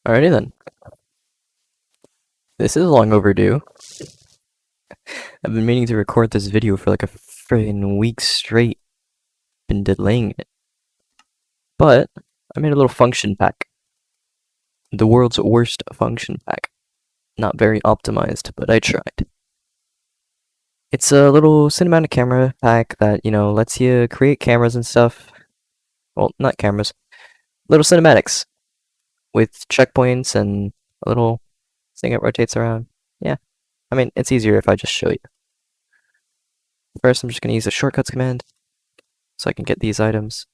Alrighty then. This is long overdue. I've been meaning to record this video for like a friggin' week straight. Been delaying it. But I made a little function pack. The world's worst function pack. Not very optimized, but I tried. It's a little cinematic camera pack that, lets you create cameras and stuff. Well, not cameras. Little cinematics. With checkpoints and a little thing that rotates around. Yeah. I mean, it's easier if I just show you. First, I'm just going to use the shortcuts command so I can get these items.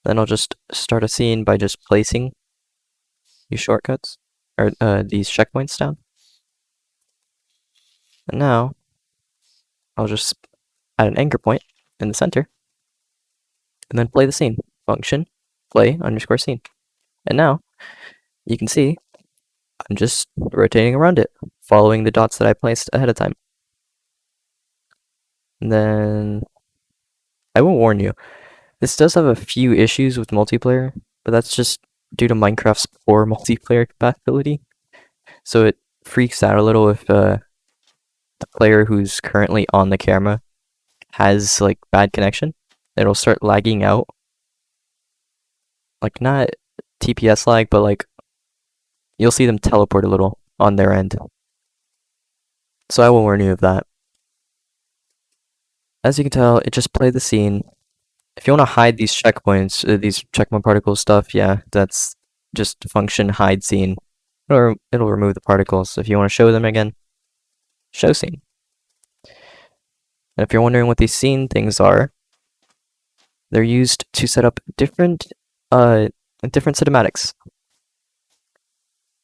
Then I'll just start a scene by just placing these shortcuts, or these checkpoints down. And now, I'll just add an anchor point in the center, and then play the scene. Function, play underscore scene. And now, you can see, I'm just rotating around it, following the dots that I placed ahead of time. And then, I will warn you, this does have a few issues with multiplayer, but that's just due to Minecraft's poor multiplayer compatibility. So it freaks out a little if the player who's currently on the camera has like bad connection. It'll start lagging out. Like not TPS lag, but like you'll see them teleport a little on their end. So I will warn you of that. As you can tell, it just played the scene. If you want to hide these checkpoints, these checkpoint particle stuff, yeah, that's just function hide scene. Or it'll remove the particles. If you want to show them again, show scene. And if you're wondering what these scene things are, they're used to set up different cinematics.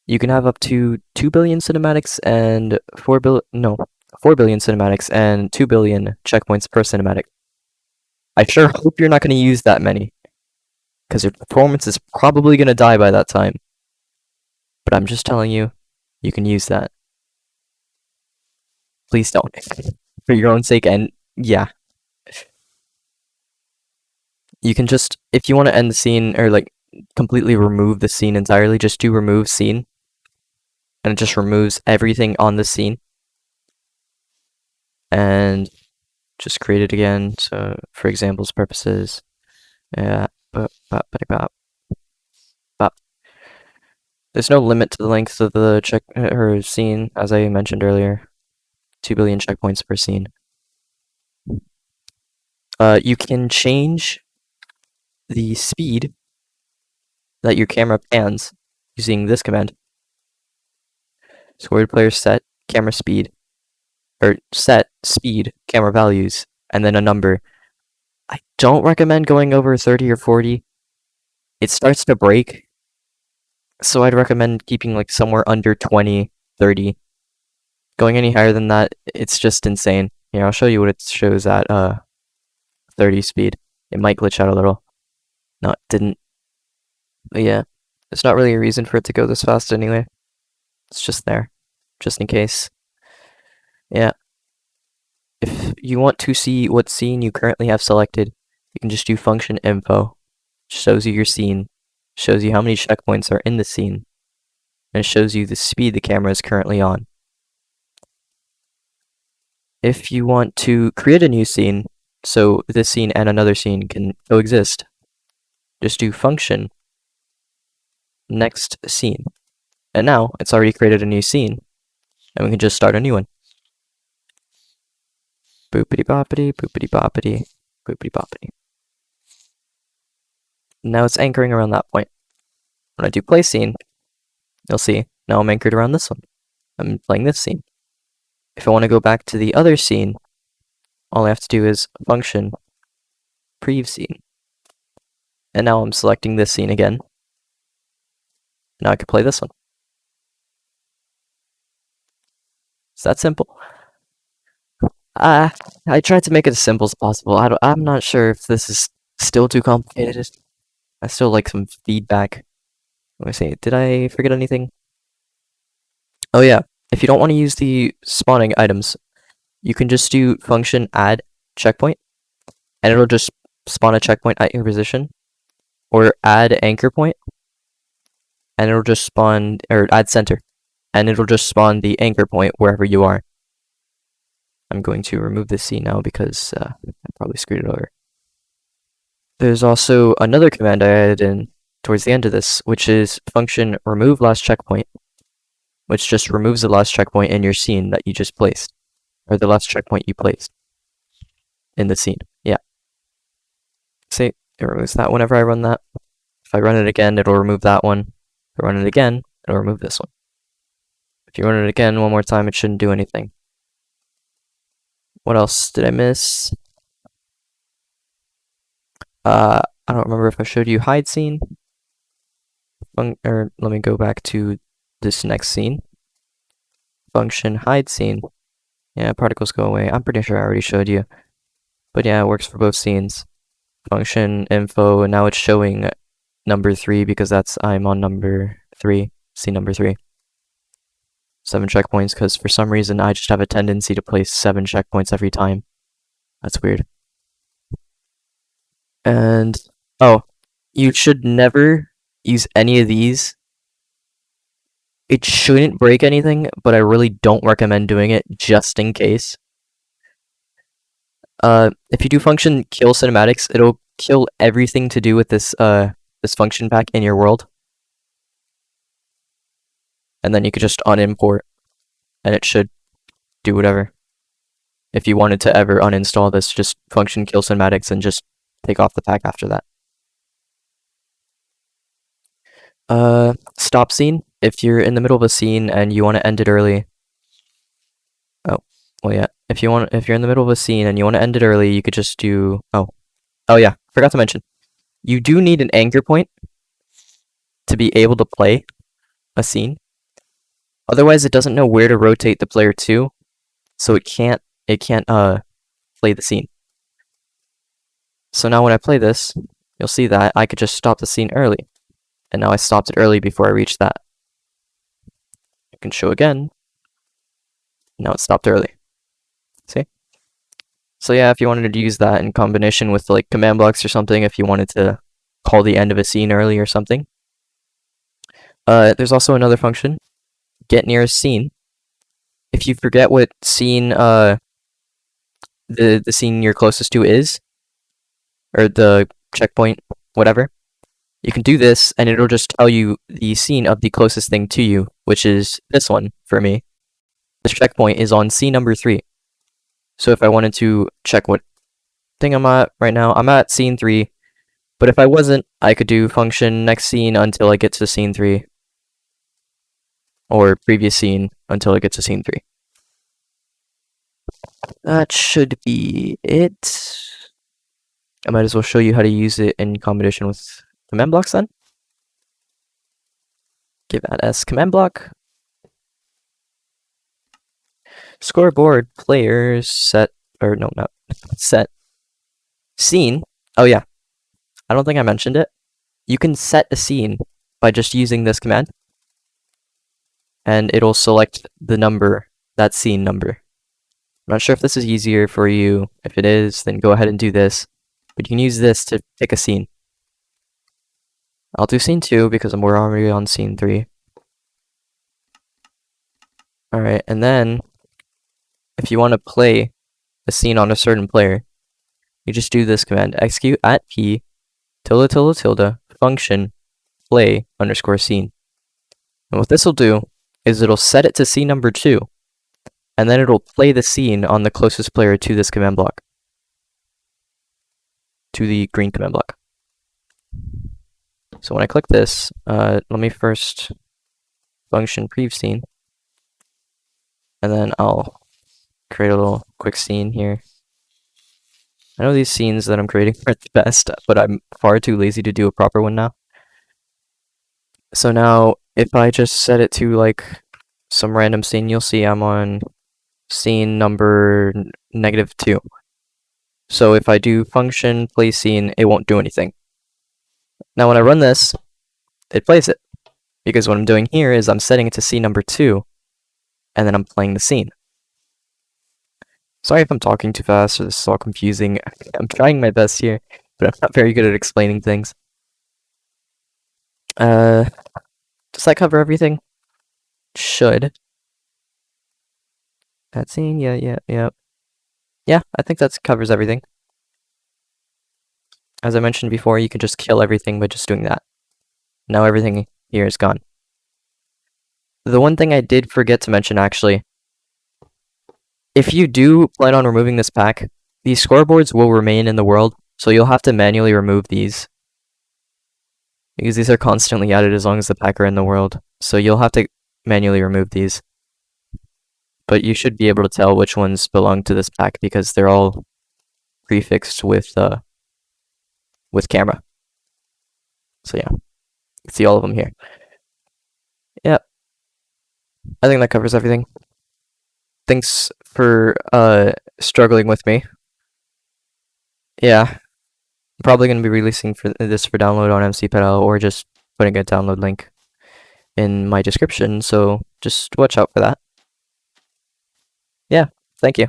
You can have up to 2 billion cinematics and 4 billion cinematics and 2 billion checkpoints per cinematic. I sure hope you're not going to use that many, because your performance is probably going to die by that time. But I'm just telling you, you can use that. Please don't. For your own sake, and yeah. You can just, if you want to end the scene, or like, completely remove the scene entirely, just do remove scene. And it just removes everything on the scene. And just create it again, so for examples purposes. Yeah, there's no limit to the length of the scene, as I mentioned earlier. 2 billion checkpoints per scene. You can change the speed that your camera pans using this command. Squared player set camera speed, or set speed camera values, and then a number. I don't recommend going over 30 or 40. It starts to break. So I'd recommend keeping like somewhere under 20, 30. Going any higher than that, it's just insane. Here, I'll show you what it shows at 30 speed. It might glitch out a little. No, it didn't. But yeah, there's not really a reason for it to go this fast anyway. It's just there, just in case. Yeah. If you want to see what scene you currently have selected, you can just do function info. It shows you your scene, shows you how many checkpoints are in the scene, and it shows you the speed the camera is currently on. If you want to create a new scene, so this scene and another scene can coexist, just do function next scene. And now it's already created a new scene, and we can just start a new one. Boopity boppity, boopity boppity, boopity boppity. Now it's anchoring around that point. When I do play scene, you'll see now I'm anchored around this one. I'm playing this scene. If I want to go back to the other scene, all I have to do is function prev scene. And now I'm selecting this scene again. Now I can play this one. It's that simple. I tried to make it as simple as possible. I'm not sure if this is still too complicated. I still like some feedback. Let me see. Did I forget anything? Oh yeah. If you don't want to use the spawning items, you can just do function add checkpoint, and it'll just spawn a checkpoint at your position, or add anchor point, and it'll just spawn, or add center, and it'll just spawn the anchor point wherever you are. I'm going to remove this scene now because I probably screwed it over. There's also another command I added in towards the end of this, which is function remove last checkpoint, which just removes the last checkpoint in your scene that you just placed, or the last checkpoint you placed in the scene. Yeah. See, it removes that whenever I run that. If I run it again, it'll remove that one. If I run it again, it'll remove this one. If you run it again one more time, it shouldn't do anything. What else did I miss? I don't remember if I showed you hide scene. Or let me go back to this next scene. Function hide scene. Yeah, particles go away. I'm pretty sure I already showed you. But yeah, it works for both scenes. Function info, and now it's showing number 3 because I'm on number 3, scene number 3. 7 checkpoints, because for some reason I just have a tendency to place 7 checkpoints every time. That's weird. And, oh, you should never use any of these. It shouldn't break anything, but I really don't recommend doing it just in case. If you do function kill cinematics, it'll kill everything to do with this function pack in your world. And then you could just unimport, and it should do whatever. If you wanted to ever uninstall this, just function kill cinematics and just take off the pack after that. Stop scene. If you're in the middle of a scene and you want to end it early. Oh, well, yeah. If you're in the middle of a scene and you want to end it early, you could just do. Oh yeah. Forgot to mention. You do need an anchor point to be able to play a scene. Otherwise, it doesn't know where to rotate the player to, so it can't play the scene. So now when I play this, you'll see that I could just stop the scene early. And now I stopped it early before I reached that. I can show again. Now it stopped early. See? So yeah, if you wanted to use that in combination with like command blocks or something, if you wanted to call the end of a scene early or something. There's also another function, get near a scene. If you forget what scene the scene you're closest to is, or the checkpoint, whatever, you can do this, and it'll just tell you the scene of the closest thing to you, which is this one for me. This checkpoint is on scene number 3. So if I wanted to check what thing I'm at right now, I'm at scene 3. But if I wasn't, I could do function next scene until I get to scene 3. Or previous scene until I get to scene 3. That should be it. I might as well show you how to use it in combination with command blocks then. Give that as command block. Scoreboard, players, set, or no, not set. Scene. Oh yeah, I don't think I mentioned it. You can set a scene by just using this command. And it'll select the number, that scene number. I'm not sure if this is easier for you. If it is, then go ahead and do this. But you can use this to pick a scene. I'll do scene 2 because we're already on scene 3. Alright, and then if you want to play a scene on a certain player, you just do this command, execute at p ~tilde function play _ scene. And what this will do is it'll set it to scene number 2, and then it'll play the scene on the closest player to this command block. To the green command block. So when I click this, let me first function prev scene, and then I'll create a little quick scene here. I know these scenes that I'm creating aren't the best, but I'm far too lazy to do a proper one now. So now, if I just set it to like some random scene, you'll see I'm on scene number -2. So if I do function play scene, it won't do anything. Now when I run this, it plays it. Because what I'm doing here is I'm setting it to scene number 2, and then I'm playing the scene. Sorry if I'm talking too fast or this is all confusing. I'm trying my best here, but I'm not very good at explaining things. Does that cover everything? Should. Cutscene, yeah. Yeah, I think that covers everything. As I mentioned before, you can just kill everything by just doing that. Now everything here is gone. The one thing I did forget to mention, actually, if you do plan on removing this pack, these scoreboards will remain in the world, so you'll have to manually remove these. Because these are constantly added as long as the pack are in the world. So you'll have to manually remove these. But you should be able to tell which ones belong to this pack because they're all prefixed with camera. So yeah, you can see all of them here. Yeah, I think that covers everything. Thanks for struggling with me. Yeah, I'm probably gonna be releasing this for download on MCPedal or just putting a download link in my description. So just watch out for that. Yeah, thank you.